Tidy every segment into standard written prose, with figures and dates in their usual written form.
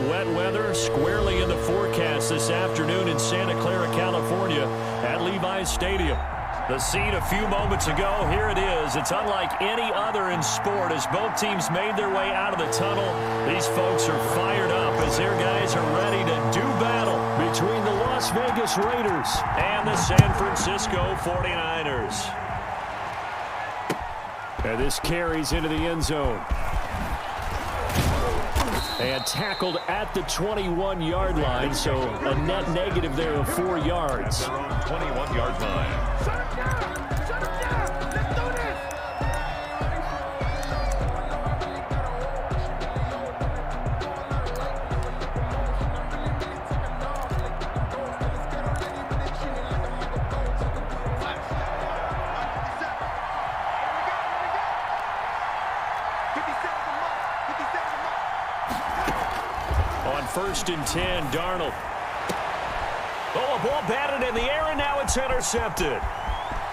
Wet weather squarely in the forecast this afternoon in Santa Clara, California at Levi's Stadium. The scene a few moments ago, here it is. It's unlike any other in sport as both teams made their way out of the tunnel. These folks are fired up as their guys are ready to do battle between the Las Vegas Raiders and the San Francisco 49ers. And this carries into the end zone. And tackled at the 21-yard line, so a net negative there of 4 yards. 21-yard line. Shut him down! Shut him down! Let's do this! On 1st and 10, Darnold. Oh, a ball batted in the air, and now it's intercepted.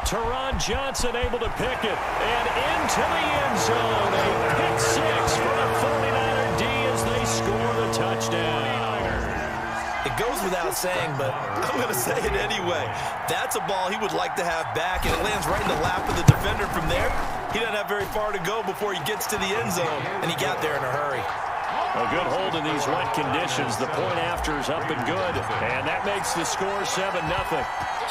Teron Johnson able to pick it, and into the end zone. A pick six for the 49er D as they score the touchdown. It goes without saying, but I'm going to say it anyway. That's a ball he would like to have back, and it lands right in the lap of the defender from there. He doesn't have very far to go before he gets to the end zone, and he got there in a hurry. A good hold in these wet conditions. The point after is up and good. And that makes the score 7-0.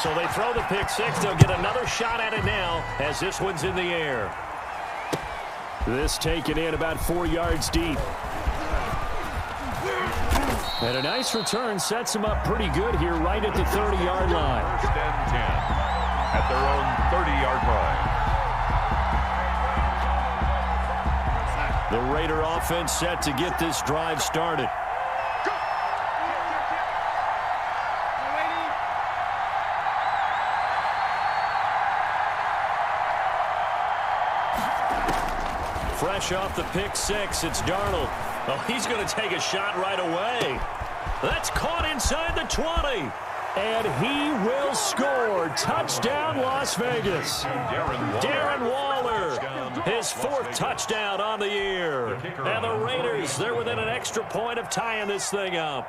So they throw the pick six. They'll get another shot at it now as this one's in the air. This taken in about 4 yards deep. And a nice return sets them up pretty good here right at the 30-yard line. 1st and 10 at their own 30-yard line. The Raider offense set to get this drive started. Fresh off the pick six, it's Darnold. Oh, he's going to take a shot right away. That's caught inside the 20. And he will score. Touchdown, Las Vegas. Darren Waller, his 4th touchdown on the year. And the Raiders, they're within an extra point of tying this thing up.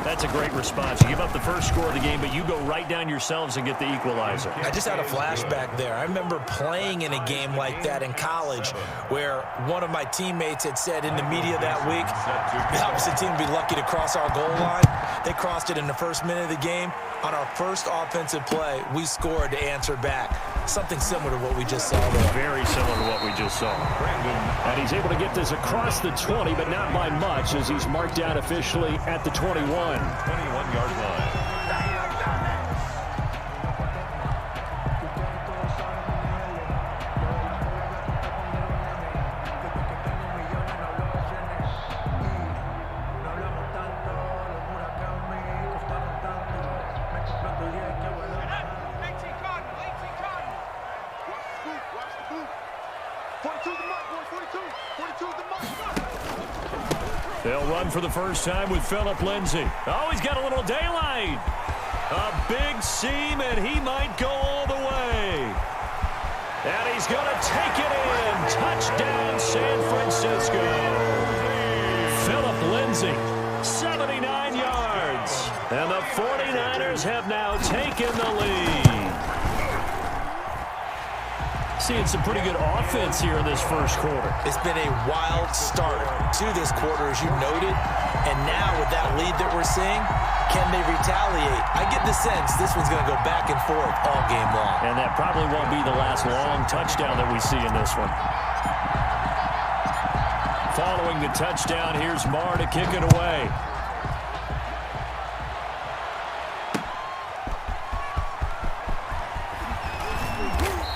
That's a great response. You give up the first score of the game, but you go right down yourselves and get the equalizer. I just had a flashback there. I remember playing in a game like that in college where one of my teammates had said in the media that week, the opposite team would be lucky to cross our goal line. They crossed it in the first minute of the game. On our first offensive play, we scored to answer back. Something similar to what we just saw there. Very similar to what we just saw. And he's able to get this across the 20, but not by much as he's marked down officially at the 21. 21-yard line. They'll run for the first time with Phillip Lindsay. Oh, he's got a little daylight. A big seam, and he might go all the way. And he's going to take it in. Touchdown, San Francisco. Phillip Lindsay, 79 yards. And the 49ers have now taken the lead. Seeing some pretty good offense here in this first quarter. It's been a wild start to this quarter, as you noted. And now with that lead that we're seeing, can they retaliate? I get the sense this one's going to go back and forth all game long. And that probably won't be the last long touchdown that we see in this one. Following the touchdown, here's Marr to kick it away.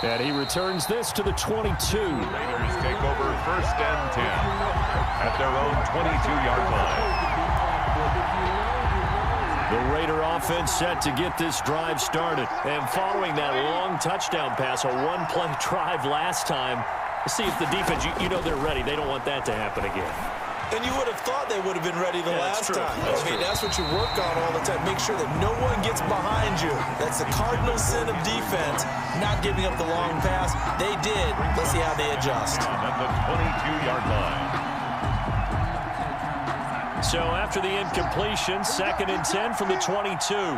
And he returns this to the 22. Raiders take over 1st and 10 at their own 22-yard line. The Raider offense set to get this drive started. And following that long touchdown pass, a one-play drive last time, let's see if the defense, you know they're ready. They don't want that to happen again. And you would have thought they would have been ready the last time. That's what you work on all the time. Make sure that no one gets behind you. That's the cardinal sin of defense, not giving up the long pass. They did. Let's see how they adjust. At the 22-yard line. So after the incompletion, 2nd and 10 from the 22. 50 seconds.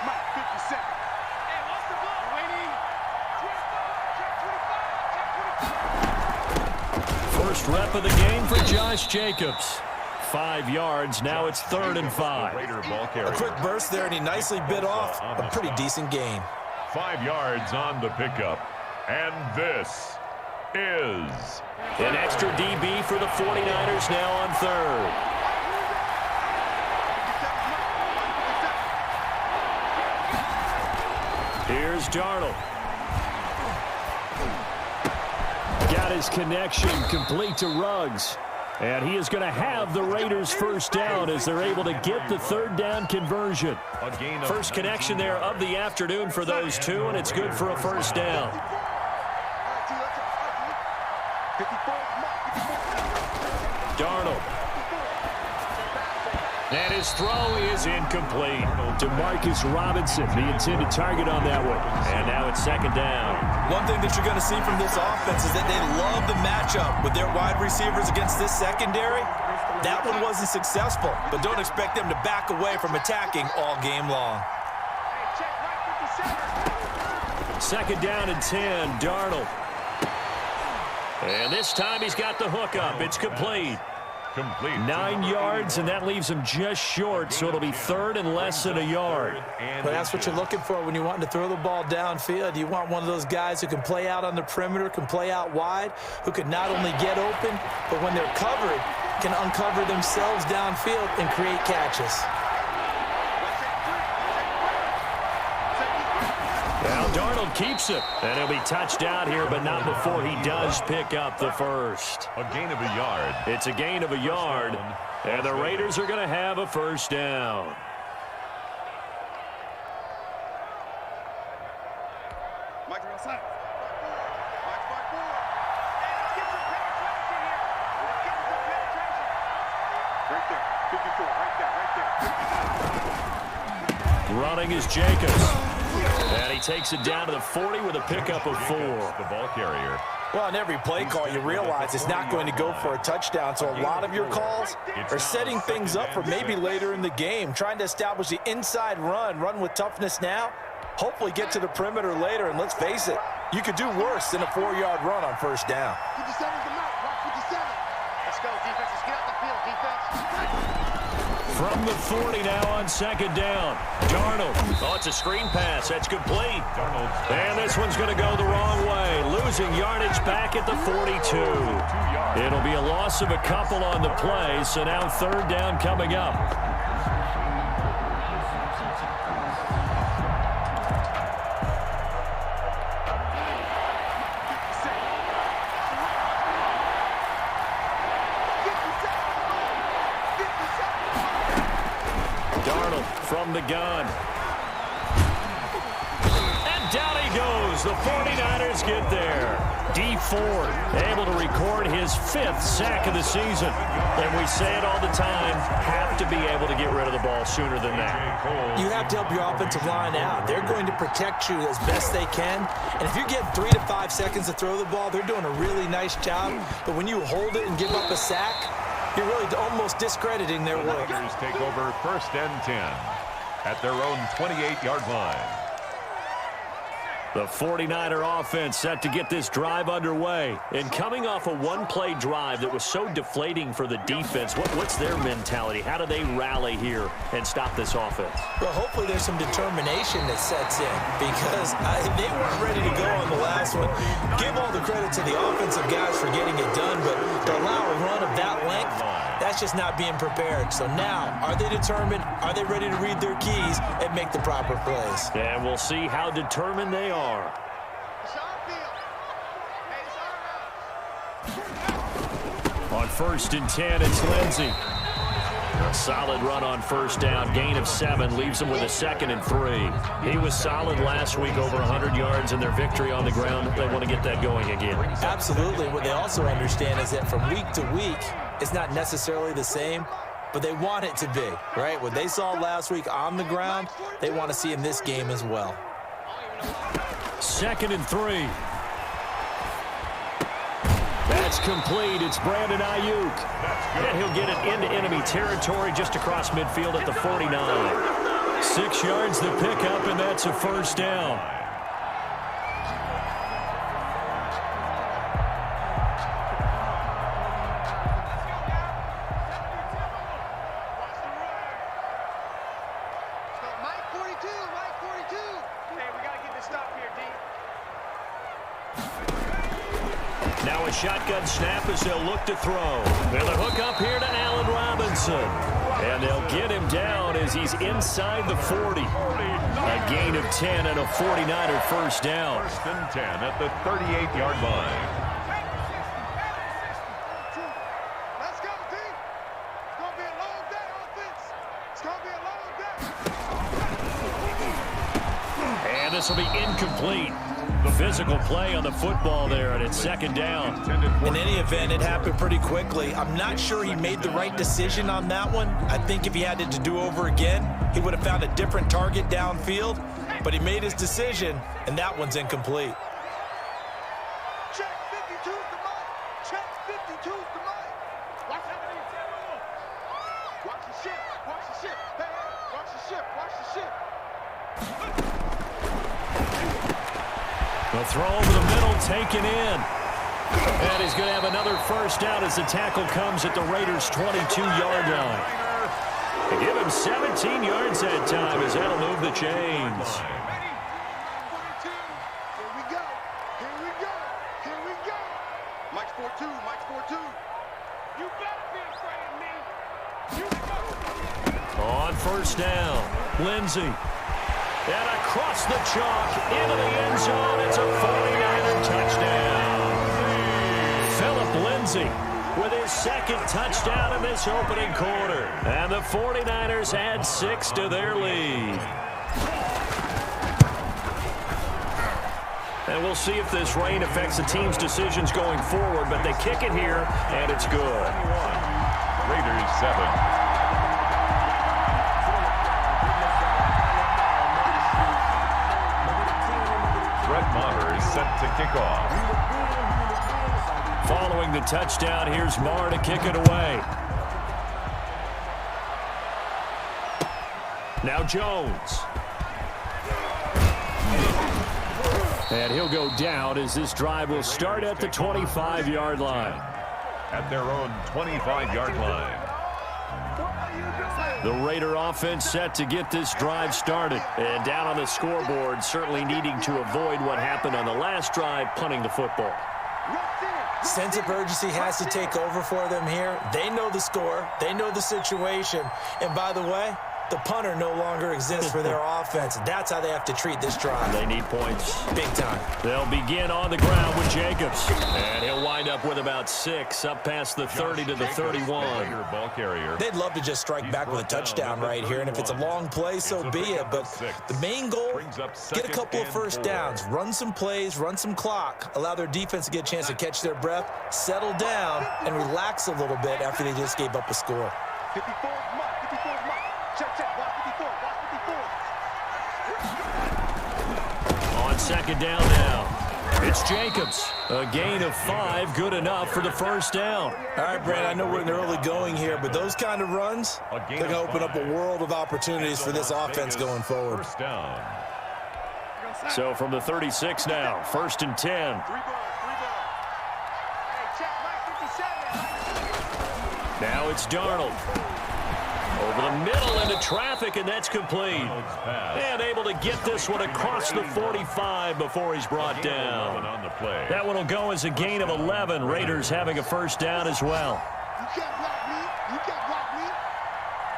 Mike, 50 seconds. Hey, what's the ball? Waiting. 25. First rep of the game for Josh Jacobs. 5 yards. Now it's 3rd and 5. A quick burst there, and he nicely bit off a pretty decent gain. 5 yards on the pickup. And this is an extra DB for the 49ers now on 3rd. Here's Darnold. Got his connection complete to Ruggs. And he is going to have the Raiders first down as they're able to get the 3rd down conversion. First connection there of the afternoon for those two, and it's good for a first down. Darnold. And his throw is incomplete to Marcus Robinson, the intended target on that one. And now it's 2nd down. One thing that you're going to see from this offense is that they love the matchup with their wide receivers against this secondary. That one wasn't successful, but don't expect them to back away from attacking all game long. 2nd down and 10, Darnold. And this time he's got the hook up. It's complete. 9 yards, and that leaves him just short, so it'll be 3rd and less than a yard. But that's what you're looking for when you want to throw the ball downfield. You want one of those guys who can play out on the perimeter, can play out wide, who can not only get open, but when they're covered, can uncover themselves downfield and create catches. Now Darnold keeps it, and he'll be touched out here, but not before he does pick up the first. a gain of a yard. It's a gain of a yard, and the Raiders are going to have a first down. Mike, you're outside. Mike, forward. Let's get some penetration here. Let's get some penetration. Right there. 54. Right there. Running is Jacobs. And he takes it down to the 40 with a pickup of 4. The ball carrier. Well, on every play call, you realize it's not going to go for a touchdown, so a lot of your calls are setting things up for maybe later in the game, trying to establish the inside run with toughness now, hopefully get to the perimeter later, and let's face it, you could do worse than a 4-yard run on first down. 57's the mark. Mark 57. Let's go, defense. Let's get out the field, defense. From the 40 now on 2nd down. Darnold. Oh, it's a screen pass. That's complete. And this one's going to go the wrong way. Losing yardage back at the 42. It'll be a loss of a couple on the play, so now 3rd down coming up. From the gun. And down he goes. The 49ers get there. D Ford able to record his 5th sack of the season. And we say it all the time, have to be able to get rid of the ball sooner than that. You have to help your offensive line out. They're going to protect you as best they can. And if you get 3 to 5 seconds to throw the ball, they're doing a really nice job. But when you hold it and give up a sack, you're really almost discrediting their work. The Raiders take over 1st and 10 at their own 28-yard line. The 49er offense set to get this drive underway. And coming off a one-play drive that was so deflating for the defense, what's their mentality? How do they rally here and stop this offense? Well, hopefully there's some determination that sets in because they weren't ready to go on the last one. Give all the credit to the offensive guys for getting it done, but to allow a run of that length, that's just not being prepared. So now, are they determined? Are they ready to read their keys and make the proper plays? And we'll see how determined they are. On 1st and 10, it's Lindsey. A solid run on 1st down. Gain of 7 leaves them with a 2nd and 3. He was solid last week, over 100 yards in their victory on the ground. They want to get that going again. Absolutely. What they also understand is that from week to week, it's not necessarily the same, but they want it to be, right? What they saw last week on the ground, they want to see in this game as well. 2nd and 3. That That's complete. It's Brandon Ayuk. And he'll get it into enemy territory just across midfield at the 49. 6 yards the pickup, and that's a first down. Now a shotgun snap as they'll look to throw. And the hook up here to Allen Robinson. And they'll get him down as he's inside the 40. A gain of 10 and a 49er first down. First and 10 at the 38-yard line. Let's go, team. It's going to be a long day, offense. It's going to be a long day. And this will be incomplete. The physical play on the football there, and it's second down. In any event, it happened pretty quickly. I'm not sure he made the right decision on that one. I think if he had it to do over again, he would have found a different target downfield, but he made his decision, and that one's incomplete. Check 52's the mic. Check 52's the mic. Watch how many Watch the ship. Watch the ship. Hey, watch the ship. Watch the ship. The throw over the middle, taken in. And he's going to have another first down as the tackle comes at the Raiders' 22-yard line. They give him 17 yards that time as that'll move the chains. 42. Here we go. Here we go. Here we go. Mike's 4-2. Mike's 4-2. You better be afraid of me. You go. On first down, Lindsey. And across the chalk, into the end zone, it's a 49er touchdown. Phillip Lindsay with his second touchdown in this opening quarter. And the 49ers add 6 to their lead. And we'll see if this rain affects the team's decisions going forward, but they kick it here, and it's good. Raiders 7. Maher is set to kick off. Following the touchdown, here's Maher to kick it away. Now Jones. And he'll go down as this drive will start at the 25-yard line. At their own 25-yard line. The Raider offense set to get this drive started. And down on the scoreboard, certainly needing to avoid what happened on the last drive, punting the football. Sense of urgency has to take over for them here. They know the score. They know the situation. And by the way, the punter no longer exists for their offense. That's how they have to treat this drive. They need points. Big time. They'll begin on the ground with Jacobs. And he'll wind up with about 6 up past the 30 to the 31. Ball carrier. They'd love to just strike back with a touchdown right here. And if it's a long play, so be it. But the main goal, get a couple of first downs. Run some plays, run some clock. Allow their defense to get a chance to catch their breath, settle down, and relax a little bit after they just gave up a score. 54's mark. 54's mark. Check, check. Watch 54. Watch 54. On second down now, it's Jacobs. A gain of 5, good enough for the first down. All right, Brand, I know we're in the early going here, but those kind of runs, they're going to open up a world of opportunities for this offense going forward. First down. So from the 36 now, first and 10. 3 ball. 3 ball. Hey, check Mike 57. Now it's Darnold. Over the middle into traffic, and that's complete. And able to get this one across the 45 before he's brought down. That one will go as a gain of 11. Raiders having a first down as well. You can't block me. You can't block me.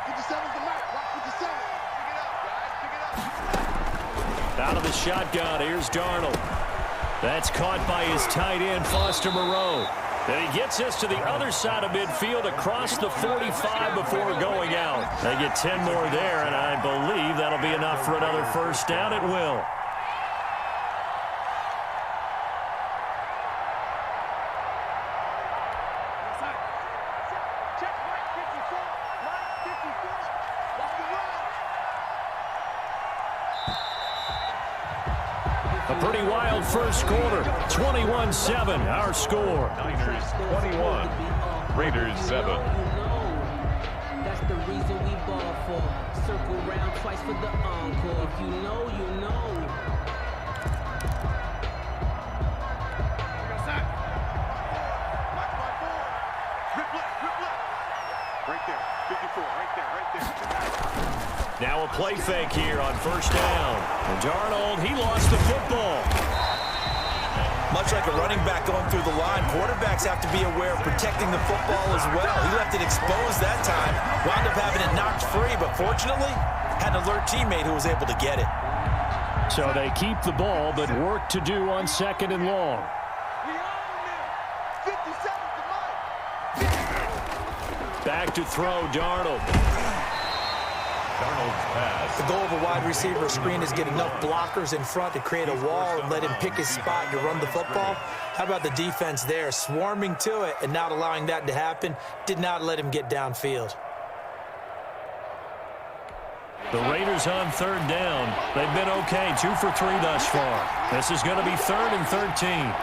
57's the mark. Watch 57. Pick it up, guys. Pick it up. Out of the shotgun, here's Darnold. That's caught by his tight end, Foster Moreau. And he gets this to the other side of midfield across the 45 before going out. They get 10 more there, and I believe that'll be enough for another first down. It will. Check Mike 54. Mike 54. Watch the run. A pretty wild first quarter. 21 21-7, our score. Niners 21, Raiders 7. That's the reason we ball for. Circle round twice for the encore. If you know, you know. Right there, 54, right there. Now a play fake here on first down. And Darnold, he lost the football. Much like a running back going through the line, quarterbacks have to be aware of protecting the football as well. He left it exposed that time, wound up having it knocked free, but fortunately, had an alert teammate who was able to get it. So they keep the ball, but work to do on second and long. We own them. 50 seconds to Mike. Back to throw, Darnold. Darnold's pass. The goal of a wide receiver screen is get enough blockers in front to create a wall and let him pick his spot to run the football. How about the defense there, swarming to it and not allowing that to happen? Did not let him get downfield. The Raiders on third down. They've been okay, 2 for 3 thus far. This is going to be 3rd and 13.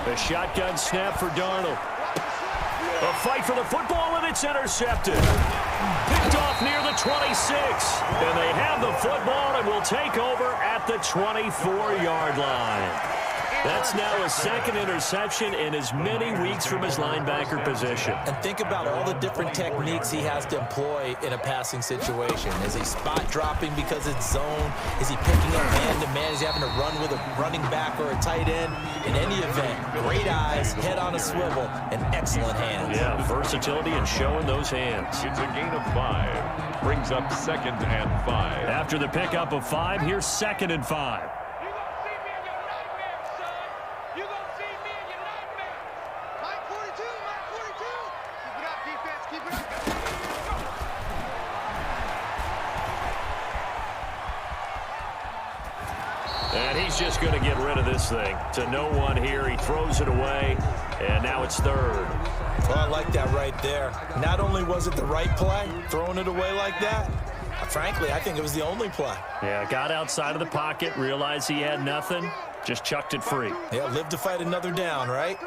The shotgun snap for Darnold. A fight for the football, and it's intercepted. Picked off near the 26. And they have the football and will take over at the 24-yard line. That's now a second interception in as many weeks from his linebacker position. And think about all the different techniques he has to employ in a passing situation. Is he spot dropping because it's zone? Is he picking up man-to-man? Is he having to run with a running back or a tight end? In any event, great eyes, head on a swivel, and excellent hands. Yeah, versatility and showing those hands. It's a gain of 5. Brings up 2nd and 5. After the pickup of 5, here's 2nd and 5. You gonna see me in your nightmare, son. You gonna see me in your nightmare. Mike 42, Mike 42. Keep it up, defense, keep it up. And he's just going to get rid of this thing. To no one here. He throws it away, and now it's 3rd. Well, I like that right there. Not only was it the right play, throwing it away like that, frankly, I think it was the only play. Yeah, got outside of the pocket, realized he had nothing, just chucked it free. Yeah, live to fight another down, right?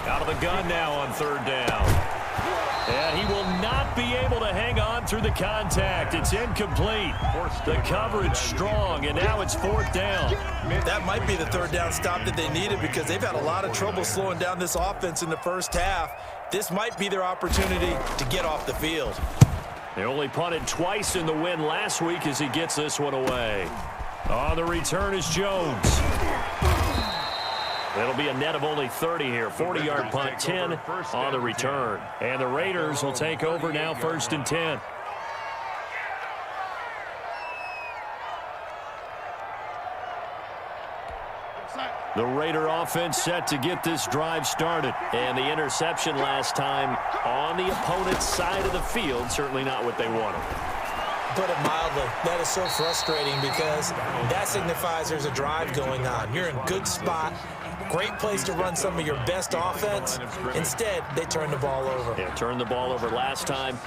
Out of the gun now on 3rd down. And he will not be able to hang on through the contact. It's incomplete. The coverage strong, and now it's 4th down. That might be the 3rd down stop that they needed because they've had a lot of trouble slowing down this offense in the first half. This might be their opportunity to get off the field. They only punted twice in the win last week as he gets this one away. On the return is Jones. It'll be a net of only 30 here. 40-yard punt, 10 on the return. And the Raiders will take over now 1st and 10. The Raider offense set to get this drive started. And the interception last time on the opponent's side of the field, certainly not what they wanted. Put it mildly, that is so frustrating because that signifies there's a drive going on. You're in good spot. Great place to run some of your best offense. Instead, they turn the ball over. Yeah, turned the ball over last time.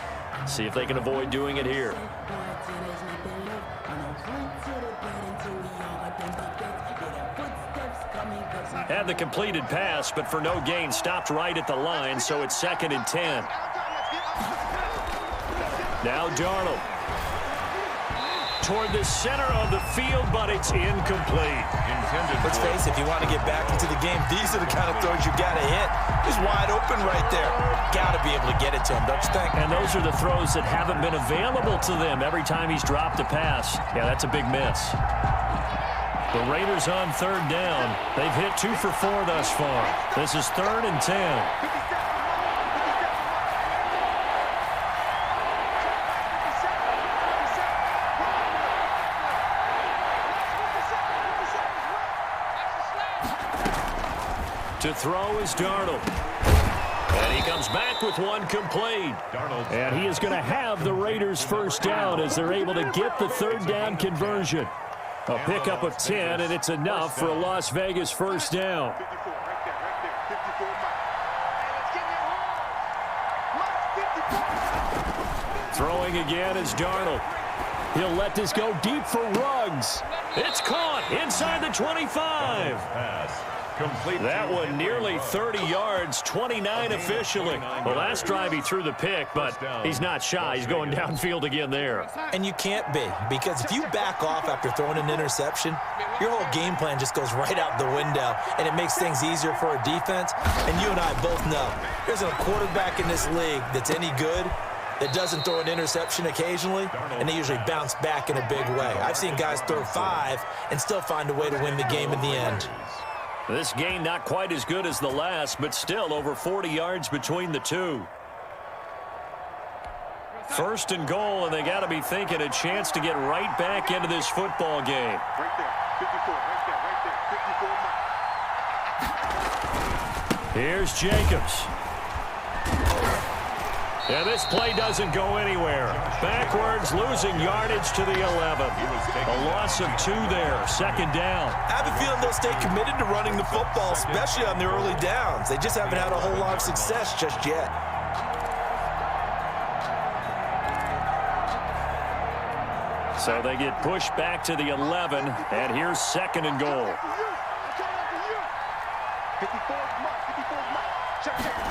See if they can avoid doing it here. Had the completed pass, but for no gain, stopped right at the line, so it's 2nd and 10. Now Darnold. Toward the center of the field, but it's incomplete. Let's face it, if you want to get back into the game, these are the kind of throws you got to hit. He's wide open right there. Got to be able to get it to him, don't you think? And those are the throws that haven't been available to them every time he's dropped a pass. Yeah, that's a big miss. The Raiders on 3rd down. They've hit 2 for 4 thus far. This is 3rd and 10. To throw is Darnold. And he comes back with one complete. And he is going to have the Raiders 1st down as they're able to get the 3rd down conversion. A pickup of 10, and it's enough for a Las Vegas 1st down. 54, right there, 54, Mike. Hey, let's get in there hard. Mike, 54. Throwing again is Darnold. He'll let this go deep for Ruggs. It's caught inside the 25. That one nearly 30 yards, 29 officially. Well, last drive he threw the pick, but he's not shy. He's going downfield again there. And you can't be, because if you back off after throwing an interception, your whole game plan just goes right out the window, and it makes things easier for a defense. And you and I both know there's a quarterback in this league that's any good that doesn't throw an interception occasionally, and they usually bounce back in a big way. I've seen guys throw 5 and still find a way to win the game in the end. This game not quite as good as the last, but still over 40 yards between the two. First and goal, and they got to be thinking a chance to get right back into this football game. Right there. 54. Right there. 54. Here's Jacobs. And this play doesn't go anywhere. Backwards, losing yardage to the 11. A loss of 2 there, second down. I have a feeling they'll stay committed to running the football, especially on the early downs. They just haven't had a whole lot of success just yet. So they get pushed back to the 11, and here's second and goal. 54 mark. 54 mark. Check.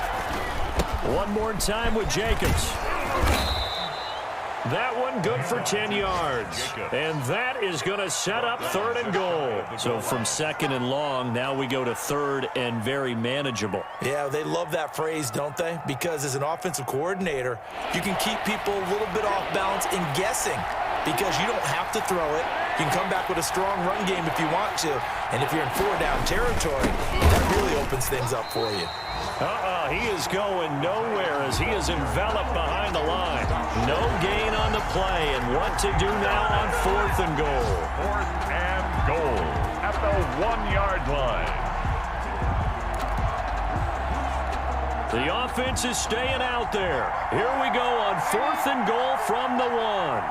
One more time with Jacobs. That one good for 10 yards. And that is going to set up third and goal. So from second and long, now we go to third and very manageable. Yeah, they love that phrase, don't they? Because as an offensive coordinator, you can keep people a little bit off balance and guessing, because you don't have to throw it. You can come back with a strong run game if you want to. And if you're in 4-down territory, that really opens things up for you. He is going nowhere as he is enveloped behind the line. No gain on the play, and what to do now on fourth and goal. 4th and goal at the 1-yard line. The offense is staying out there. Here we go on fourth and goal from the 1.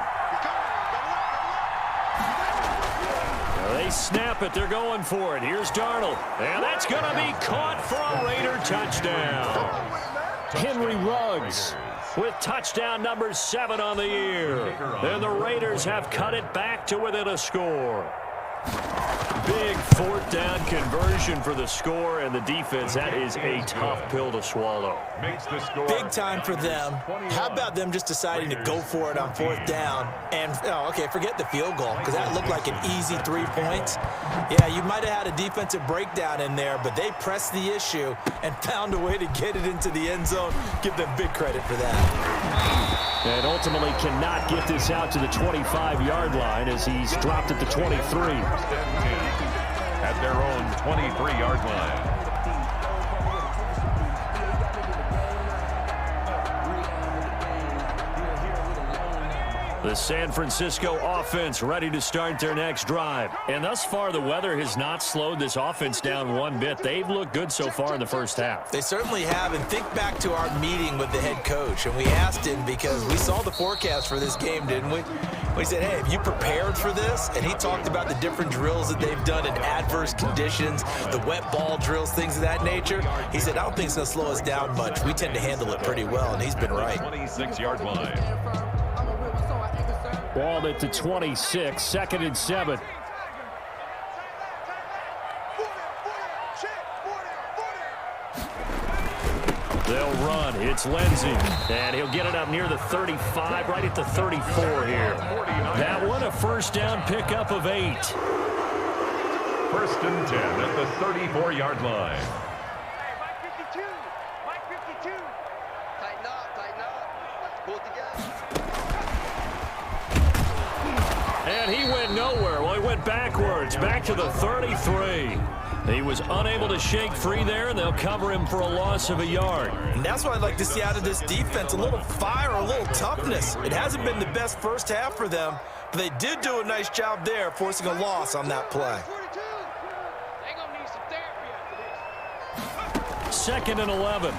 They snap it. They're going for it. Here's Darnold. And that's going to be caught for a Raider touchdown. Henry Ruggs with touchdown number 7 on the year. And the Raiders have cut it back to within a score. Big 4th down conversion for the score, and the defense, that is a tough pill to swallow. Makes the score. Big time for them. How about them just deciding to go for it on 4th down? And, okay, forget the field goal, because that looked like an easy 3 points. Yeah, you might have had a defensive breakdown in there, but they pressed the issue and found a way to get it into the end zone. Give them big credit for that. And ultimately cannot get this out to the 25-yard line as he's dropped at the 23. At their own 23-yard line. The San Francisco offense ready to start their next drive. And thus far, the weather has not slowed this offense down one bit. They've looked good so far in the first half. They certainly have. And think back to our meeting with the head coach. And we asked him, because we saw the forecast for this game, didn't we? We said, hey, have you prepared for this? And he talked about the different drills that they've done in adverse conditions, the wet ball drills, things of that nature. He said, I don't think it's going to slow us down much. We tend to handle it pretty well, and he's been right. 26-yard line. Ball at the 26, second and 7. They'll run. It's Lindsey. And he'll get it up near the 35, right at the 34 here. That one a first down pickup of 8. 1st and 10 at the 34-yard line. Mike 52. Mike 52. Tighten up. Pull it together. And he went nowhere. Well, he went backwards, back to the 33. He was unable to shake free there, and they'll cover him for a loss of a yard. And that's what I'd like to see out of this defense, a little fire, a little toughness. It hasn't been the best first half for them, but they did do a nice job there, forcing a loss on that play. They gonna need some therapy after this. Second and 11.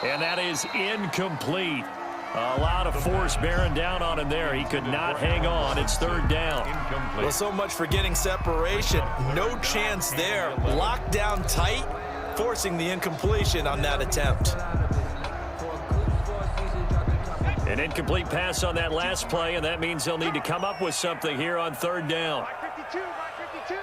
And that is incomplete. A lot of force bearing down on him there. He could not hang on. It's third down. Well, so much for getting separation. No chance there. Locked down tight, forcing the incompletion on that attempt. An incomplete pass on that last play, and that means they'll need to come up with something here on third down. My 52, my 52.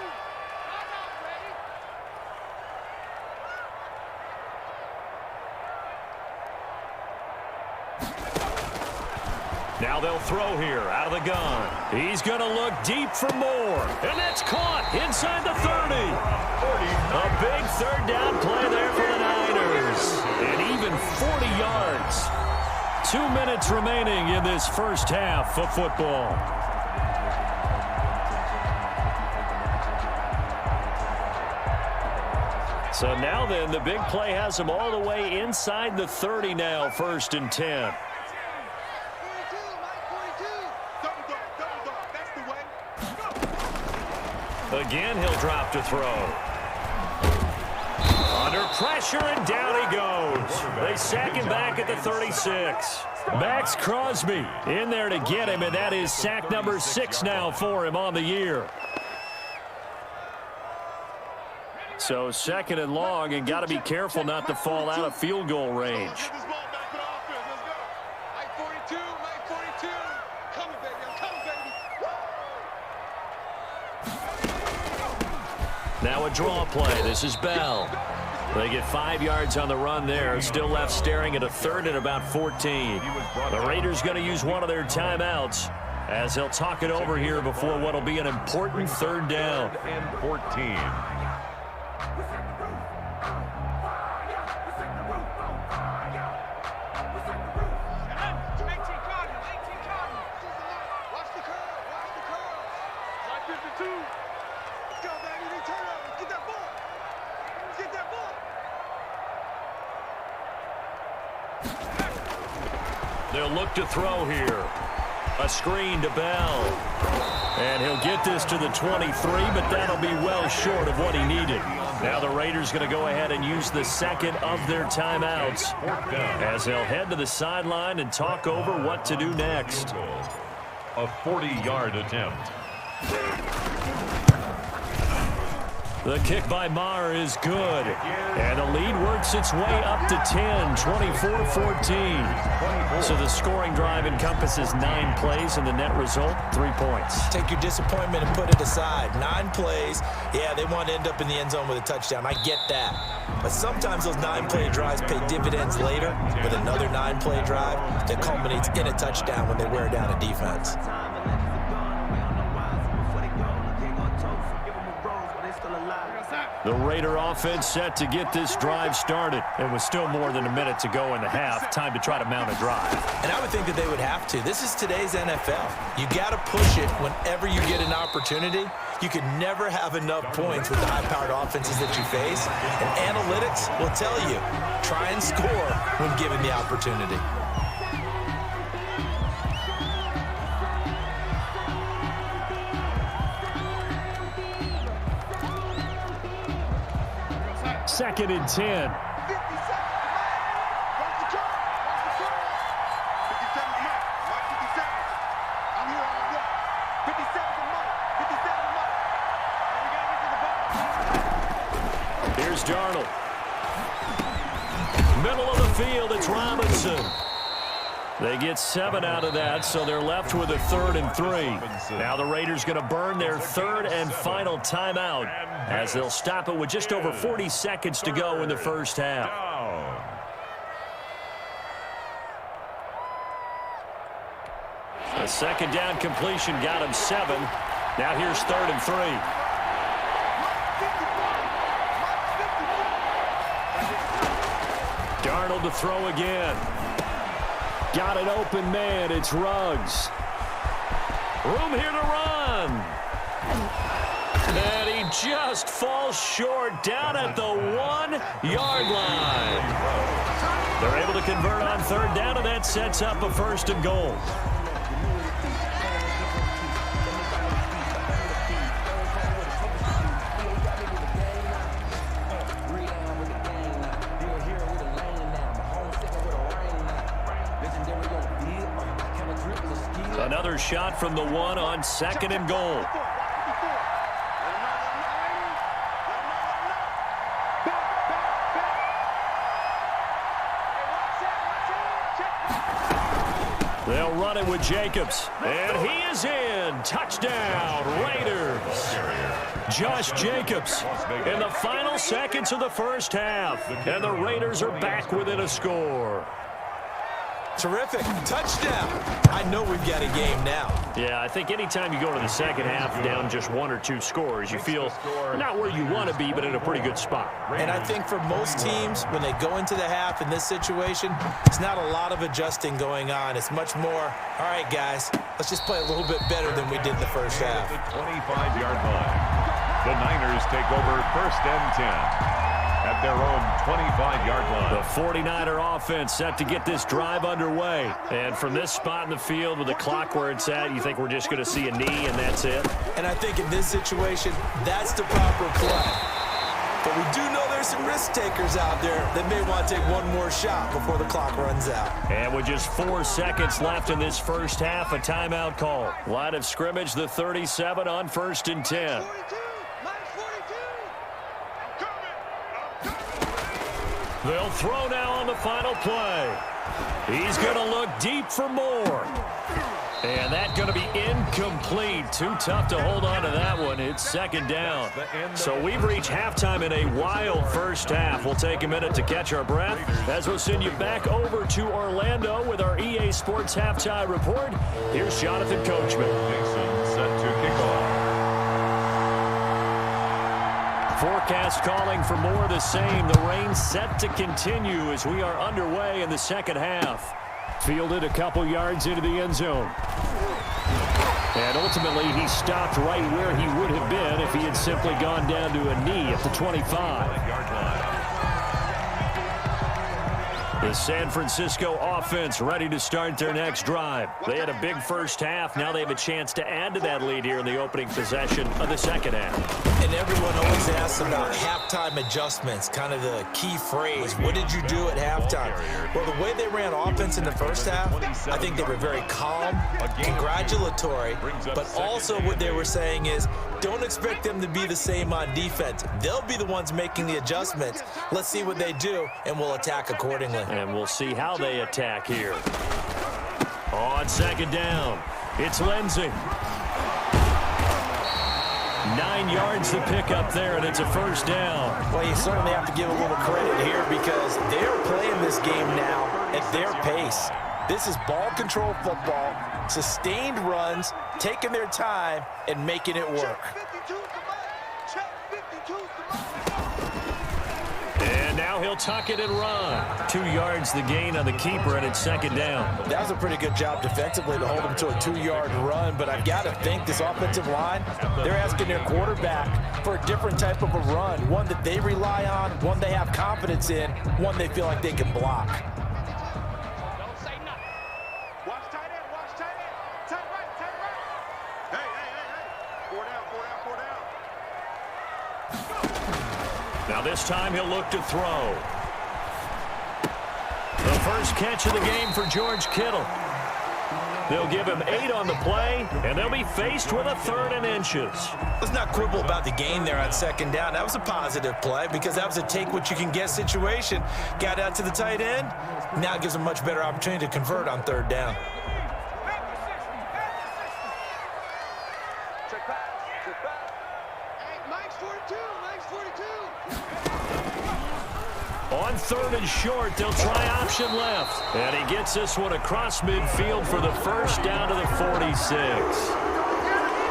Now they'll throw here out of the gun. He's going to look deep for more. And that's caught inside the 30. A big third down play there for the Niners. And even 40 yards. 2 minutes remaining in this first half of football. So now then, the big play has them all the way inside the 30 now, 1st and 10. Again, he'll drop to throw. Under pressure, and down he goes. They sack him back at the 36. Max Crosby in there to get him, and that is sack number 6 now for him on the year. So 2nd and long, and got to be careful not to fall out of field goal range. Now a draw play. This is Bell. They get 5 yards on the run there. Still left staring at a 3rd and about 14. The Raiders going to use one of their timeouts as they'll talk it over here before what will be an important 3rd down. And 14. They'll look to throw here. A screen to Bell. And he'll get this to the 23, but that'll be well short of what he needed. Now the Raiders going to go ahead and use the 2nd of their timeouts as they'll head to the sideline and talk over what to do next. A 40-yard attempt. The kick by Maher is good. And the lead works its way up to 10, 24-14. So the scoring drive encompasses 9 plays, and the net result, 3 points. Take your disappointment and put it aside. 9 plays. Yeah, they want to end up in the end zone with a touchdown. I get that. But sometimes those 9-play drives pay dividends later with another 9-play drive that culminates in a touchdown when they wear down a defense. The Raider offense set to get this drive started. And with still more than a minute to go in the half, time to try to mount a drive. And I would think that they would have to. This is today's NFL. You got to push it whenever you get an opportunity. You can never have enough points with the high-powered offenses that you face. And analytics will tell you, try and score when given the opportunity. Second and 10. Here's Darnold. Middle of the field, it's Robinson. They get 7 out of that, so they're left with a 3rd and 3. Now the Raiders going to burn their 3rd and final timeout as they'll stop it with just over 40 seconds to go in the first half. A 2nd down completion got him 7. Now here's 3rd and 3. Darnold to throw again. Got an open man. It's Ruggs. Room here to run. And he just falls short down at the 1-yard line. They're able to convert on 3rd down, and that sets up a 1st and goal. Another shot from the 1 on 2nd and goal. They'll run it with Jacobs. And he is in. Touchdown, Raiders. Josh Jacobs in the final seconds of the first half. And the Raiders are back within a score. Terrific. Touchdown. I know we've got a game now. Yeah, I think anytime you go to the second half down just 1 or 2 scores, you feel not where you want to be, but in a pretty good spot. And I think for most teams, when they go into the half in this situation, it's not a lot of adjusting going on. It's much more, all right, guys, let's just play a little bit better than we did in the first half. The 25-yard line. The Niners take over 1st and 10. At their own 25-yard line. The 49er offense set to get this drive underway. And from this spot in the field with the clock where it's at, you think we're just going to see a knee and that's it? And I think in this situation, that's the proper play. But we do know there's some risk takers out there that may want to take one more shot before the clock runs out. And with just 4 seconds left in this first half, a timeout call. Line of scrimmage, the 37 on 1st and 10. They'll throw now on the final play. He's going to look deep for more. And that's going to be incomplete. Too tough to hold on to that one. It's 2nd down. So we've reached halftime in a wild first half. We'll take a minute to catch our breath as we'll send you back over to Orlando with our EA Sports Halftime Report. Here's Jonathan Coachman. Jason set to kick off. Forecast calling for more of the same. The rain set to continue as we are underway in the second half. Fielded a couple yards into the end zone. And ultimately, he stopped right where he would have been if he had simply gone down to a knee at the 25. The San Francisco offense ready to start their next drive. They had a big first half. Now they have a chance to add to that lead here in the opening possession of the second half. And everyone always asks about halftime adjustments, kind of the key phrase. What did you do at halftime? Well, the way they ran offense in the first half, I think they were very calm, congratulatory, but also what they were saying is, don't expect them to be the same on defense. They'll be the ones making the adjustments. Let's see what they do, and we'll attack accordingly. And we'll see how they attack here. On 2nd down, it's Lindsey. 9 yards to pick up there, and it's a 1st down. Well, you certainly have to give a little credit here because they're playing this game now at their pace. This is ball control football, sustained runs, taking their time, and making it work. And now he'll tuck it and run. 2 yards the gain on the keeper, and it's 2nd down. That was a pretty good job defensively to hold him to a 2-yard run, but I've got to think this offensive line, they're asking their quarterback for a different type of a run, one that they rely on, one they have confidence in, one they feel like they can block. Now this time he'll look to throw. The first catch of the game for George Kittle. They'll give him 8 on the play, and they'll be faced with a 3rd and inches. Let's not quibble about the gain there on 2nd down. That was a positive play because that was a take-what-you-can-get situation. Got out to the tight end. Now it gives them a much better opportunity to convert on 3rd down. On 3rd and short, they'll try option left. And he gets this one across midfield for the 1st down to the 46.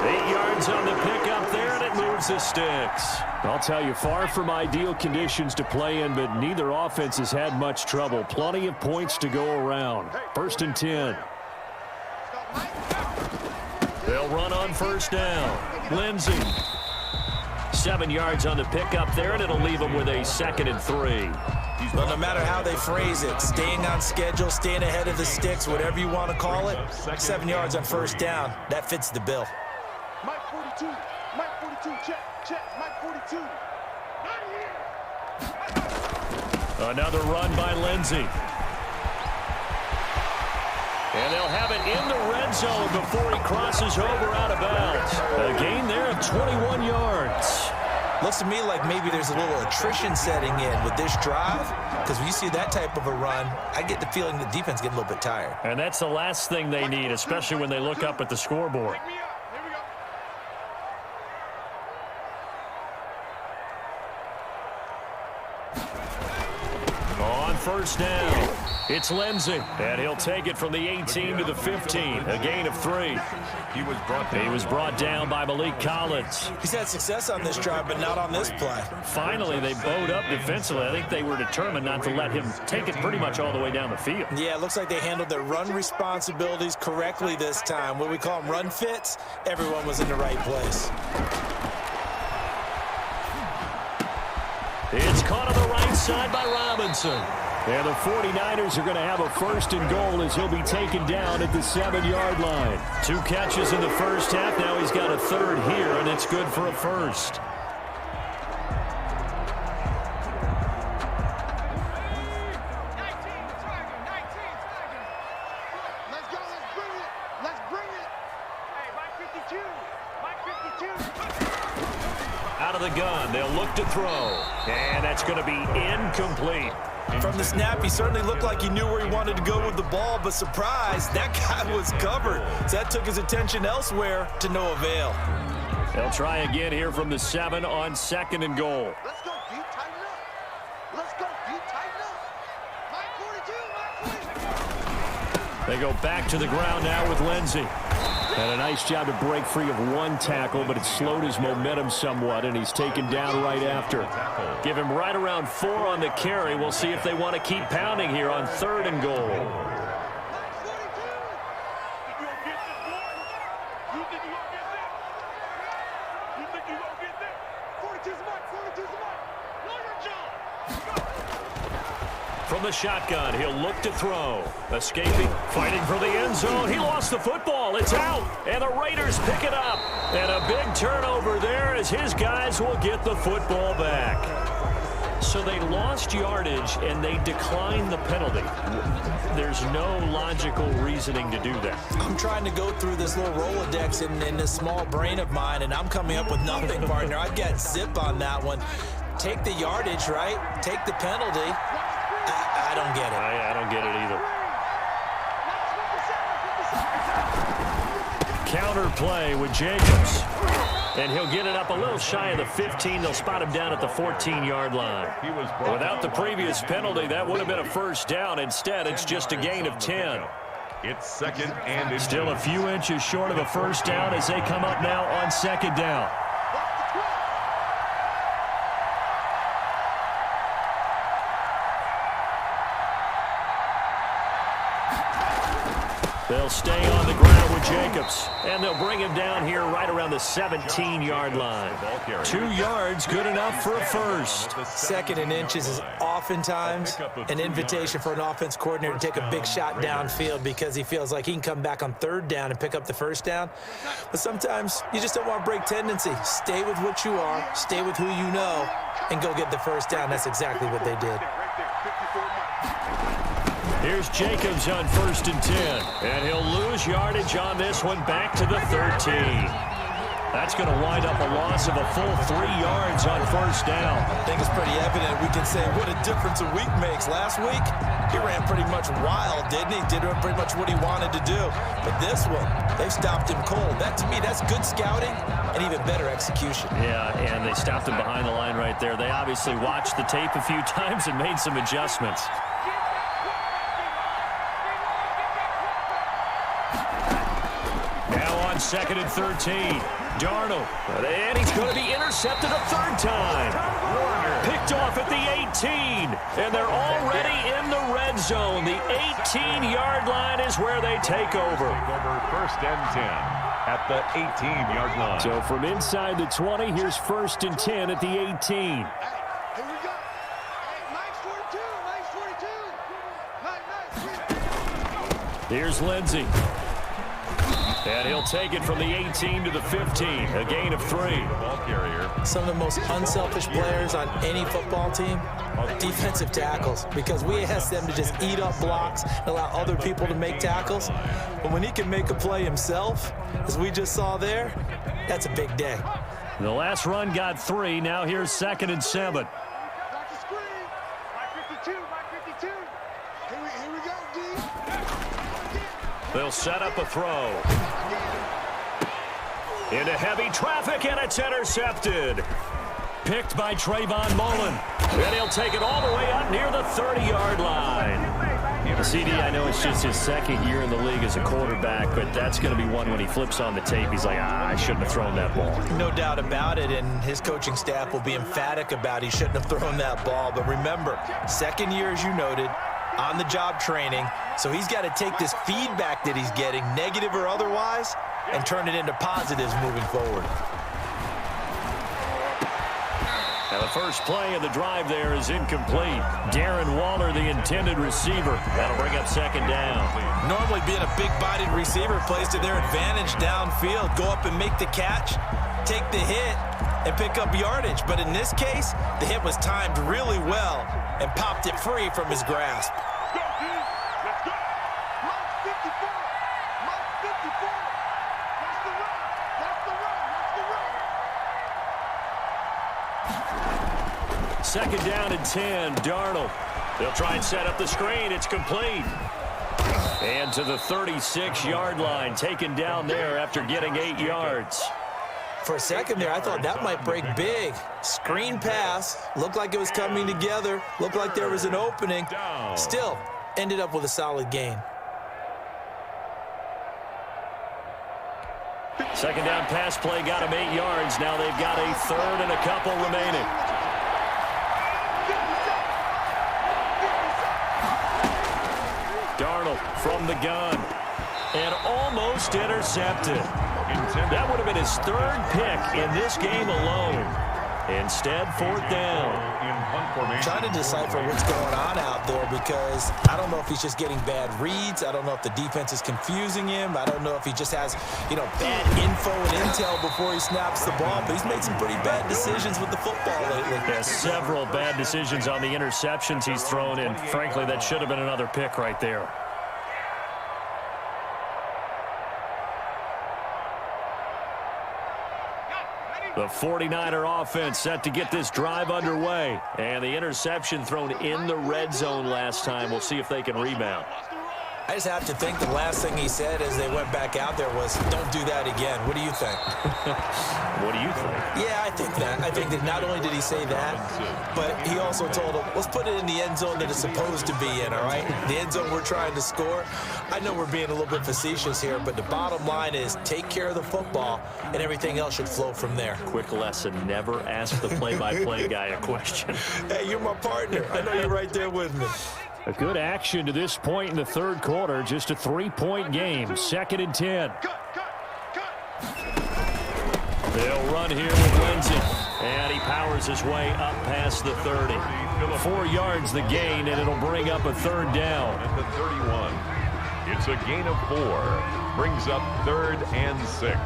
8 yards on the pickup there, and it moves the sticks. I'll tell you, far from ideal conditions to play in, but neither offense has had much trouble. Plenty of points to go around. 1st and 10. They'll run on 1st down. Lindsey. 7 yards on the pickup there, and it'll leave them with a 2nd and 3. Well, no matter how they phrase it, staying on schedule, staying ahead of the sticks, whatever you want to call it, 7 yards on 1st down, that fits the bill. Mike 42, Mike 42, check, Mike 42. Not here. Another run by Lindsey. And they'll have it in the red zone before he crosses over out of bounds. A gain there of 21 yards. Looks to me like maybe there's a little attrition setting in with this drive, because when you see that type of a run, I get the feeling the defense getting a little bit tired. And that's the last thing they need, especially when they look up at the scoreboard. On first down, it's Lindsey, and he'll take it from the 18 to the 15, a gain of 3. He was brought down by Malik Collins. He's had success on this drive, but not on this play. Finally, they bowed up defensively. I think they were determined not to let him take it pretty much all the way down the field. Yeah, it looks like they handled their run responsibilities correctly this time. What we call them run fits, everyone was in the right place. It's caught on the right side by Robinson. And the 49ers are going to have a first and goal as he'll be taken down at the 7-yard line. 2 catches in the first half. Now he's got a third here, and it's good for a first. Let's go. Let's bring it. Let's bring it. Hey, Mike 52. Mike 52. Out of the gun, they'll look to throw. And that's going to be incomplete. From the snap, he certainly looked like he knew where he wanted to go with the ball, but surprise, that guy was covered. So that took his attention elsewhere to no avail. They'll try again here from the 7 on 2nd and goal. Let's go deep, tighten up. Let's go deep, tighten up. Mike 42, Mike 42. They go back to the ground now with Lindsey. And a nice job to break free of 1 tackle, but it slowed his momentum somewhat, and he's taken down right after. Give him right around 4 on the carry. We'll see if they want to keep pounding here on 3rd and goal. From the shotgun, he'll look to throw. Escaping, fighting for the end zone. He lost the football. It's out, and the Raiders pick it up. And a big turnover there as his guys will get the football back. So they lost yardage, and they declined the penalty. There's no logical reasoning to do that. I'm trying to go through this little Rolodex in this small brain of mine, and I'm coming up with nothing, partner. I've got zip on that one. Take the yardage, right? Take the penalty. I don't get it. I don't get it either. Counter play with Jacobs. And he'll get it up a little shy of the 15. They'll spot him down at the 14-yard line. Without the previous penalty, that would have been a first down. Instead, it's just a gain of 10. It's 2nd and Still a few inches short of a first down as they come up now on 2nd down. They'll stay on the ground with Jacobs, and they'll bring him down here right around the 17-yard line. 2 yards, good enough for a first. 2nd and inches is oftentimes an invitation for an offense coordinator to take a big shot downfield because he feels like he can come back on 3rd down and pick up the first down. But sometimes you just don't want to break tendency. Stay with what you are, stay with who you know, and go get the first down. That's exactly what they did. Here's Jacobs on 1st and 10. And he'll lose yardage on this one back to the 13. That's going to wind up a loss of a full 3 yards on first down. I think it's pretty evident. We can say what a difference a week makes. Last week, he ran pretty much wild, didn't he? Did pretty much what he wanted to do. But this one, they stopped him cold. That, to me, that's good scouting and even better execution. Yeah, and they stopped him behind the line right there. They obviously watched the tape a few times and made some adjustments. Now on 2nd and 13. Darnold. And he's going to be intercepted a 3rd time. Picked off at the 18. And they're already in the red zone. The 18-yard line is where they take over. 1st and 10 at the 18-yard line. So from inside the 20, here's 1st and 10 at the 18. Here we go. Hey, Mike's 42. Mike's 42. Here's Lindsey. And he'll take it from the 18 to the 15, a gain of 3. Ball carrier. Some of the most unselfish players on any football team, defensive tackles, because we ask them to just eat up blocks and allow other people to make tackles. But when he can make a play himself, as we just saw there, that's a big day. The last run got 3. Now here's 2nd and 7. Back to screen. By 52, by 52. Here we go, D. They'll set up a throw. Into heavy traffic, and it's intercepted. Picked by Trayvon Mullen. And he'll take it all the way up near the 30-yard line. CD, I know it's just his 2nd year in the league as a quarterback, but that's going to be one when he flips on the tape. He's like, I shouldn't have thrown that ball. No doubt about it, and his coaching staff will be emphatic about he shouldn't have thrown that ball. But remember, 2nd year, as you noted, on-the-job training, so he's got to take this feedback that he's getting, negative or otherwise, and turn it into positives moving forward. And the first play of the drive there is incomplete. Darren Waller, the intended receiver. That'll bring up 2nd down. Normally being a big-bodied receiver plays to their advantage downfield. Go up and make the catch, take the hit, and pick up yardage. But in this case, the hit was timed really well and popped it free from his grasp. Let's go. Mark 54. Mark 54. That's the run. That's the run. That's the run. 2nd down and 10, Darnold. They'll try and set up the screen. It's complete. And to the 36-yard line, taken down there after getting 8 yards. For a second there, I thought that might break big. Screen pass, looked like it was coming together, looked like there was an opening. Still, ended up with a solid gain. 2nd down pass play got him 8 yards. Now they've got a 3rd and a couple remaining. Darnold from the gun. And almost intercepted. That would have been his 3rd pick in this game alone. Instead, 4th down. Trying to decipher what's going on out there because I don't know if he's just getting bad reads. I don't know if the defense is confusing him. I don't know if he just has, bad info and intel before he snaps the ball. But he's made some pretty bad decisions with the football lately. Yeah, several bad decisions on the interceptions he's thrown in. Frankly, that should have been another pick right there. The 49er offense set to get this drive underway. And the interception thrown in the red zone last time. We'll see if they can rebound. I just have to think the last thing he said as they went back out there was, don't do that again. What do you think? What do you think? Yeah, I think that. I think that not only did he say that, but he also told him, let's put it in the end zone that it's supposed to be in, all right? The end zone we're trying to score. I know we're being a little bit facetious here, but the bottom line is take care of the football, and everything else should flow from there. Quick lesson, never ask the play-by-play guy a question. Hey, you're my partner. I know you're right there with me. A good action to this point in the 3rd quarter. Just a 3-point game. 2nd and 10. They'll run here with Lindsey. And he powers his way up past the 30. 4 yards the gain, and it'll bring up a 3rd down. At the 31. It's a gain of 4. Brings up 3rd and 6.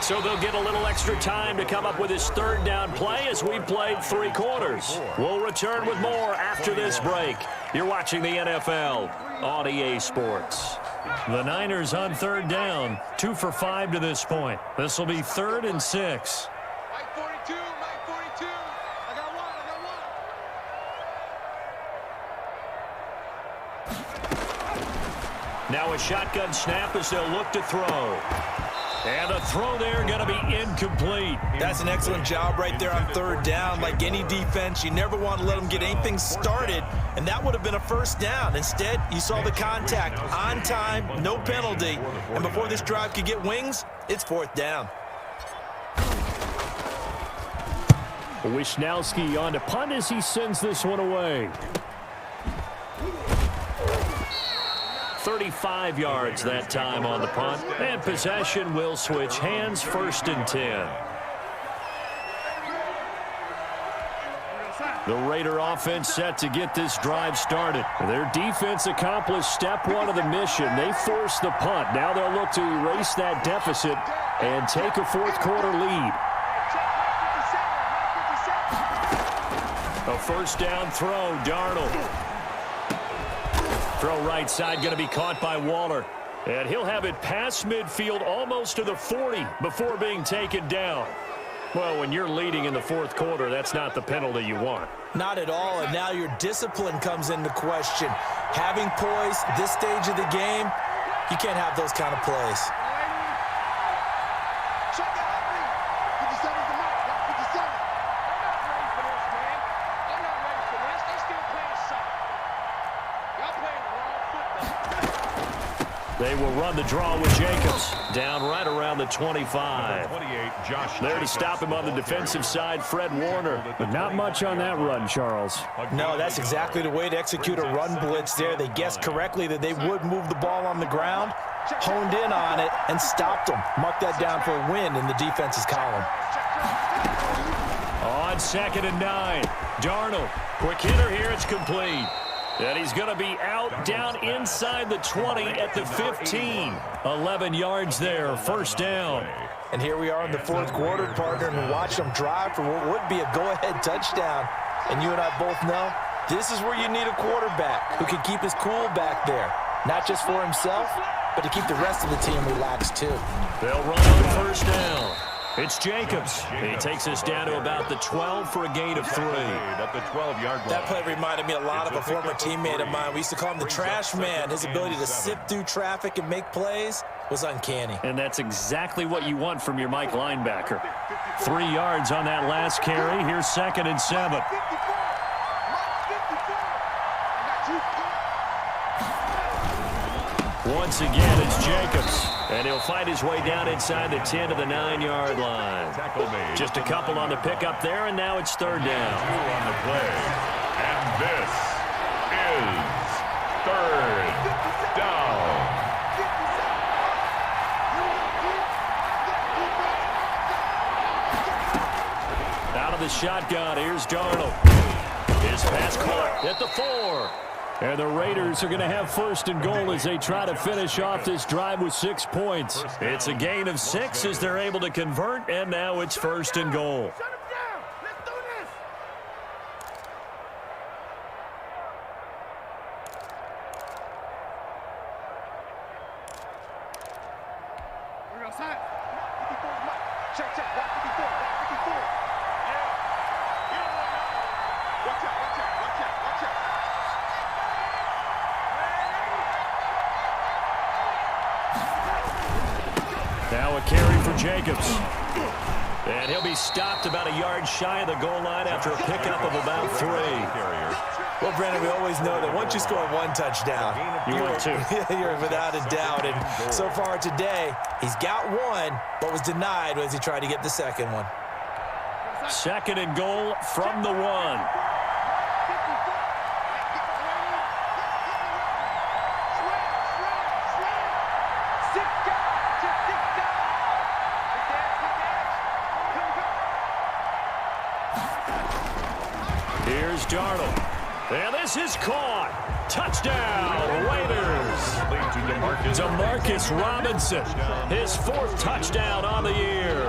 So they'll get a little extra time to come up with his 3rd down play as we played 3 quarters. We'll return with more after this break. You're watching the NFL on EA Sports. The Niners on 3rd down, 2 for 5 to this point. This will be 3rd and 6. Mike 42, Mike 42. I got one. Now a shotgun snap as they'll look to throw. And a throw there going to be incomplete. That's an excellent job right there on 3rd down. Like any defense, you never want to let them get anything started, and that would have been a 1st down. Instead, you saw the contact on time, no penalty, and before this drive could get wings, it's 4th down. Wisnowski on to punt as he sends this one away. 35 yards that time on the punt. And possession will switch hands. 1st and 10. The Raider offense set to get this drive started. Their defense accomplished step 1 of the mission. They forced the punt. Now they'll look to erase that deficit and take a 4th quarter lead. A 1st down throw, Darnold. Throw right side going to be caught by Waller. And he'll have it past midfield almost to the 40 before being taken down. Well, when you're leading in the fourth quarter, that's not the penalty you want. Not at all, and now your discipline comes into question. Having poise this stage of the game, you can't have those kind of plays. Check it out, man. 57's the mark. Lock 57. I'm not ready for this, man. I'm not ready for this. They still playing soccer. Y'all playing the wrong football. They will run the draw with Jacobs. Down right around the 25. 28, Josh There to Jacobs, stop him on the defensive side, Fred Warner. But not much on that run, Charles. No, that's exactly the way to execute a run blitz there. They guessed correctly that they would move the ball on the ground, honed in on it, and stopped them. Mark that down for a win in the defense's column. On 2nd and 9. Darnold. Quick hitter here. It's complete. And he's going to be out down inside the 20 at the 15. 11 yards there. First down. And here we are in the fourth quarter, partner, and watch them drive for what would be a go-ahead touchdown. And you and I both know this is where you need a quarterback who can keep his cool back there. Not just for himself, but to keep the rest of the team relaxed too. They'll run on first down. It's Jacobs. He takes us down to about the 12 for a gain of 3. at the 12-yard line. That play reminded me a lot of a former teammate of mine. We used to call him the trash man. His ability to sift through traffic and make plays was uncanny. And that's exactly what you want from your Mike linebacker. 3 yards on that last carry. Here's 2nd and 7. Once again, it's Jacobs. And he'll find his way down inside the 10 to the 9-yard line. Tackle made. Just a couple on the pickup there, and now it's 3rd down. 2 on the play. And this is 3rd down. Out of the shotgun, here's Darnold. His pass caught at the 4. And the Raiders are going to have 1st and goal as they try to finish off this drive with 6 points. It's a gain of 6 as they're able to convert, and now it's 1st and goal. Shut him down. Let's do this. We're going outside. 54 is Mike. Check. Block 54. Block 54. Yeah. Watch out. Now a carry for Jacobs. And he'll be stopped about a yard shy of the goal line after a pickup of about 3. Well, Brandon, we always know that once you score 1 touchdown, You want 2. You're without a doubt. And so far today, he's got 1, but was denied as he tried to get the 2nd one. 2nd and goal from the 1. Here's Darnold. And this is caught. Touchdown, Raiders. Demarcus Robinson, his 4th touchdown on the year.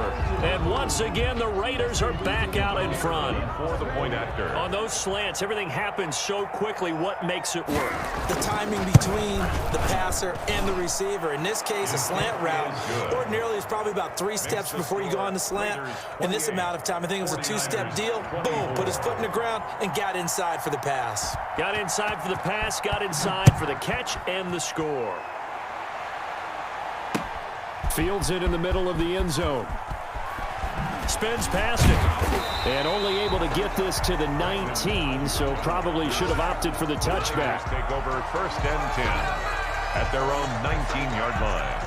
And once again, the Raiders are back out in front. For the point after. On those slants, everything happens so quickly. What makes it work? The timing between the passer and the receiver. In this case, a slant route ordinarily is probably about 3 steps before you go on the slant. In this amount of time, I think it was a 2-step deal. Boom, put his foot in the ground and got inside for the pass. Got inside for the pass, got inside for the catch and the score. Fields it in the middle of the end zone. Spins past it. And only able to get this to the 19, so probably should have opted for the touchback. Take over 1st and 10 at their own 19-yard line.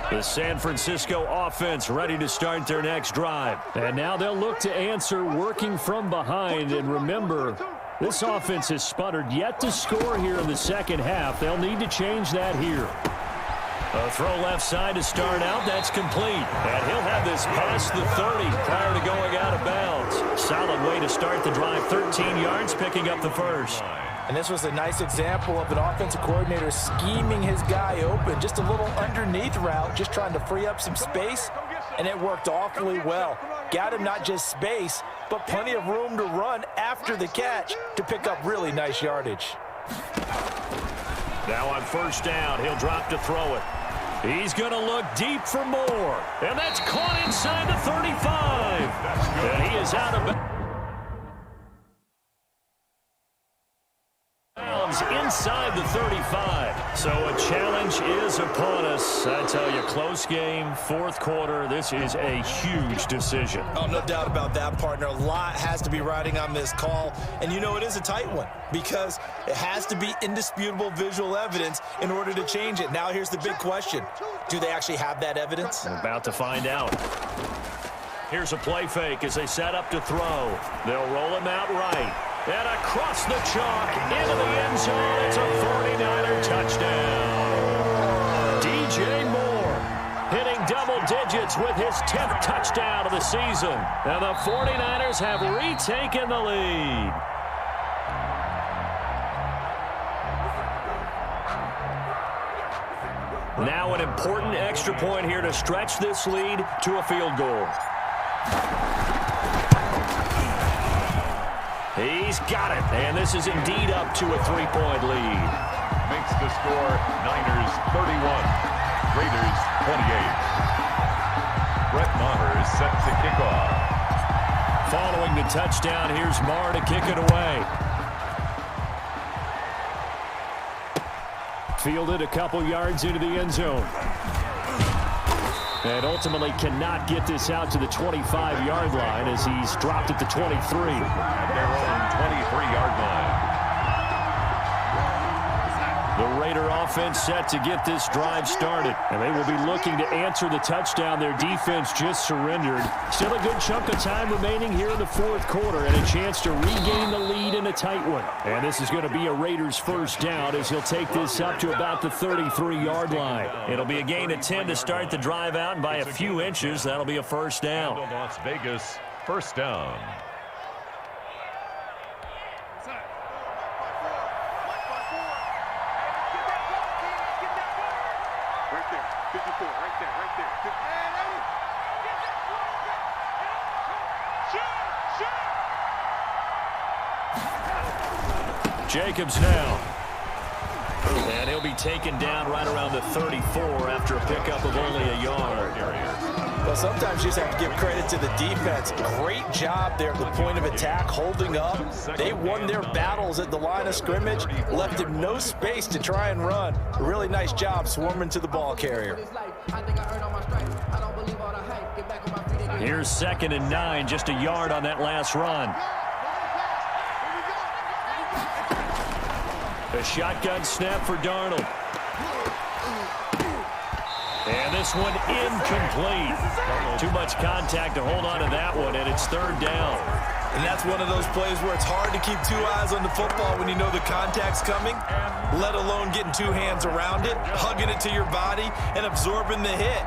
The San Francisco offense ready to start their next drive. And now they'll look to answer working from behind. And remember, this offense has sputtered yet to score here in the second half. They'll need to change that here. A throw left side to start out. That's complete. And he'll have this past the 30 prior to going out of bounds. Solid way to start the drive. 13 yards, picking up the 1st. And this was a nice example of an offensive coordinator scheming his guy open. Just a little underneath route, just trying to free up some space, and it worked awfully well. Got him not just space, but plenty of room to run after the catch to pick up really nice yardage. Now on first down, he'll drop to throw it. He's going to look deep for more. And that's caught inside the 35. And he is out of bounds inside the 35. So a challenge is upon us. I tell you, close game, fourth quarter. This is a huge decision. Oh, no doubt about that, partner. A lot has to be riding on this call. And you know it is a tight one because it has to be indisputable visual evidence in order to change it. Now here's the big question. Do they actually have that evidence? We're about to find out. Here's a play fake as they set up to throw. They'll roll him out right. And across the chalk into the end zone. It's a 49er touchdown. DJ Moore hitting double digits with his 10th touchdown of the season. And the 49ers have retaken the lead. Now an important extra point here to stretch this lead to a field goal. He's got it, and this is indeed up to a 3-point lead. Makes the score Niners 31, Raiders 28. Brett Maher is set to kick off. Following the touchdown, here's Maher to kick it away. Fielded a couple yards into the end zone. And ultimately cannot get this out to the 25-yard line as he's dropped at the 23. At their own 23-yard line. The Raider offense set to get this drive started. And they will be looking to answer the touchdown their defense just surrendered. Still a good chunk of time remaining here in the fourth quarter and a chance to regain the lead in a tight one. And this is going to be a Raiders first down as he'll take this up to about the 33-yard line. It'll be a gain of 10 to start the drive out, and by a few inches, that'll be a first down. Las Vegas, first down. Jacobs now. And he'll be taken down right around the 34 after a pickup of only a yard. Well, sometimes you just have to give credit to the defense. Great job there at the point of attack, holding up. They won their battles at the line of scrimmage, left him no space to try and run. A really nice job swarming to the ball carrier. Here's 2nd and 9, just a yard on that last run. A shotgun snap for Darnold. And this one incomplete. Too much contact to hold on to that one, and it's 3rd down. And that's one of those plays where it's hard to keep 2 eyes on the football when you know the contact's coming, let alone getting 2 hands around it, hugging it to your body, and absorbing the hit,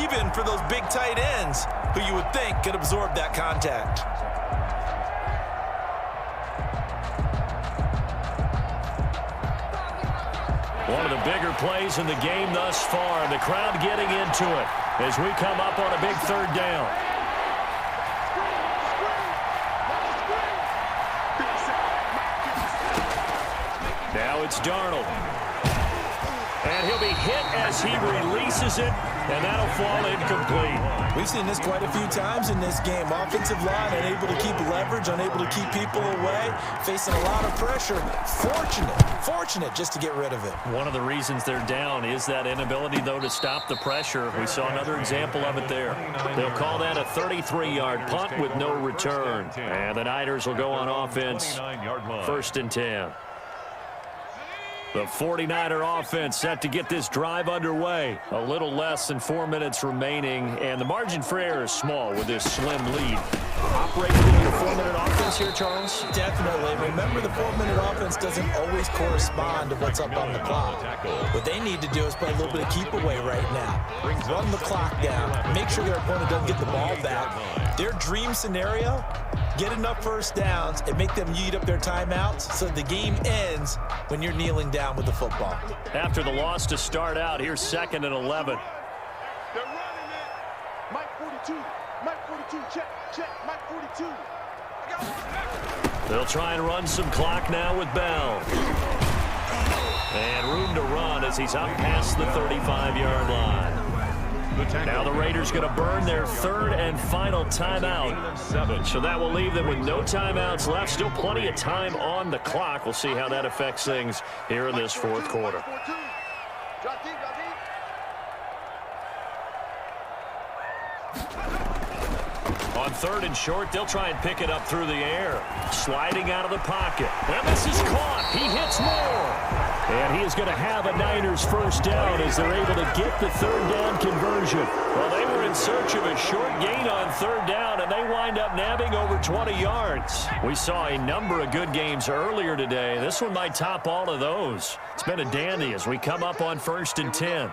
even for those big tight ends who you would think could absorb that contact. One of the bigger plays in the game thus far. The crowd getting into it as we come up on a big 3rd down. Now it's Darnold. And he'll be hit as he releases it, and that'll fall incomplete. We've seen this quite a few times in this game. Offensive line unable to keep leverage, unable to keep people away, facing a lot of pressure. Fortunate just to get rid of it. One of the reasons they're down is that inability, though, to stop the pressure. We saw another example of it there. They'll call that a 33-yard punt with no return. And the Niners will go on offense, 1st and 10. The 49er offense set to get this drive underway. A little less than 4 minutes remaining, and the margin for error is small with this slim lead. Operating in your 4-minute offense here, Charles? Definitely. Remember, the 4-minute offense doesn't always correspond to what's up on the clock. What they need to do is play a little bit of keep away right now. Run the clock down. Make sure their opponent doesn't get the ball back. Their dream scenario, get enough first downs and make them eat up their timeouts so the game ends when you're kneeling down with the football. After the loss to start out, here's 2nd and 11. They're running it. Mike 42. Mike 42. Check. Mike 42. I got one. They'll try and run some clock now with Bell. And room as he's up past the 35-yard line. Now the Raiders going to burn their third and final timeout. So that will leave them with no timeouts left. Still plenty of time on the clock. We'll see how that affects things here in this fourth quarter. On third and short, they'll try and pick it up through the air. Sliding out of the pocket. And this is caught. He hits Moore. And he is going to have a Niners first down as they're able to get the third down conversion. Well, they were in search of a short gain on third down, and they wind up nabbing over 20 yards. We saw a number of good games earlier today. This one might top all of those. It's been a dandy as we come up on 1st and 10.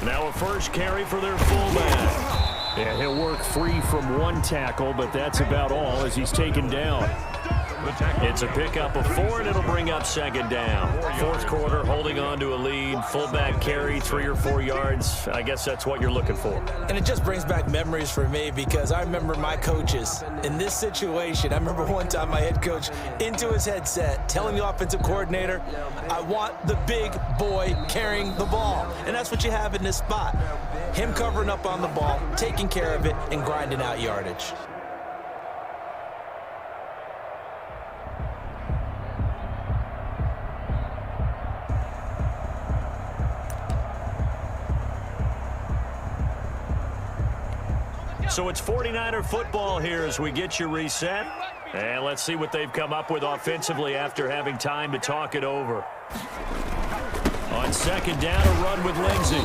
Now a first carry for their fullback. And he'll work free from one tackle, but that's about all as he's taken down. It's a pickup of 4, and it'll bring up second down. Fourth quarter, holding on to a lead. Fullback carry, 3 or 4 yards. I guess that's what you're looking for. And it just brings back memories for me because I remember my coaches in this situation. I remember one time my head coach into his headset telling the offensive coordinator, I want the big boy carrying the ball. And that's what you have in this spot. Him covering up on the ball, taking care of it, and grinding out yardage. So it's 49er football here as we get you reset. And let's see what they've come up with offensively after having time to talk it over. On second down, a run with Lindsey.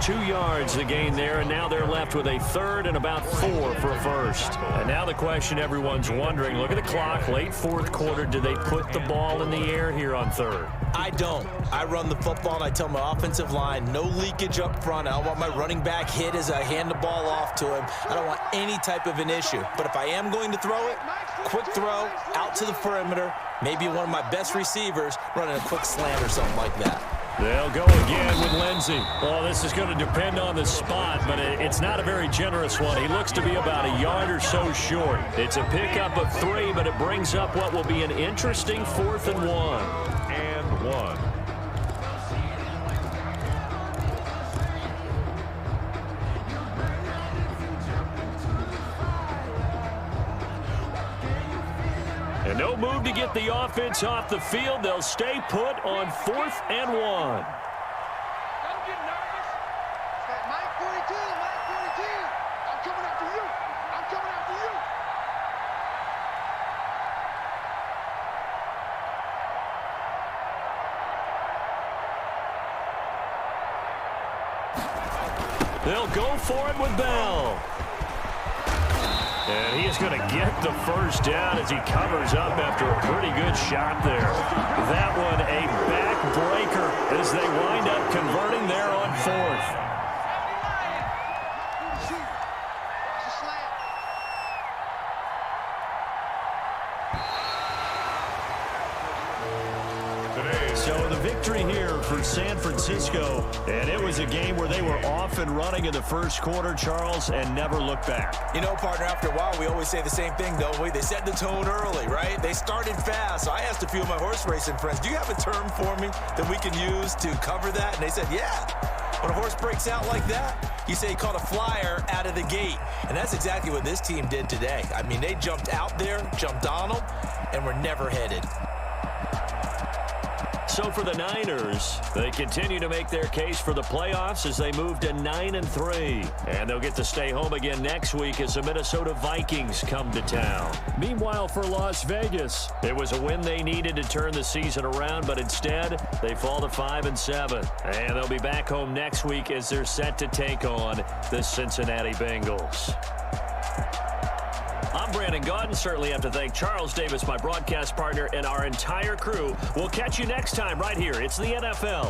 2 yards the gain there, and now they're left with a third and about 4 for a first. And now the question everyone's wondering, look at the clock, late fourth quarter, do they put the ball in the air here on third? I don't. I run the football, and I tell my offensive line, no leakage up front. I don't want my running back hit as I hand the ball off to him. I don't want any type of an issue. But if I am going to throw it, quick throw, out to the perimeter, maybe one of my best receivers running a quick slant or something like that. They'll go again with Lindsey. Well, this is going to depend on the spot, but it's not a very generous one. He looks to be about a yard or so short. It's a pickup of 3, but it brings up what will be an interesting 4th and 1. And 1. And no move to get the offense off the field. They'll stay put on 4th and 1. Don't get nervous. Mike 42, Mike 42. I'm coming after you. I'm coming after you. They'll go for it with Bell. And he's going to get the first down as he covers up after a pretty good shot there. That one a backbreaker as they wind up converting there on 4th. So the victory here for San Francisco, and it was a game where they were off and running in the first quarter, Charles, and never looked back. You know, partner, after a while, we always say the same thing, don't we? They set the tone early, right? They started fast. So I asked a few of my horse racing friends, do you have a term for me that we can use to cover that? And they said, yeah. When a horse breaks out like that, you say he caught a flyer out of the gate. And that's exactly what this team did today. I mean, they jumped out there, jumped on them, and were never headed. So for the Niners, they continue to make their case for the playoffs as they move to 9-3. And they'll get to stay home again next week as the Minnesota Vikings come to town. Meanwhile, for Las Vegas, it was a win they needed to turn the season around, but instead, they fall to 5-7. And they'll be back home next week as they're set to take on the Cincinnati Bengals. I'm Brandon Gaudin. Certainly have to thank Charles Davis, my broadcast partner, and our entire crew. We'll catch you next time right here. It's the NFL.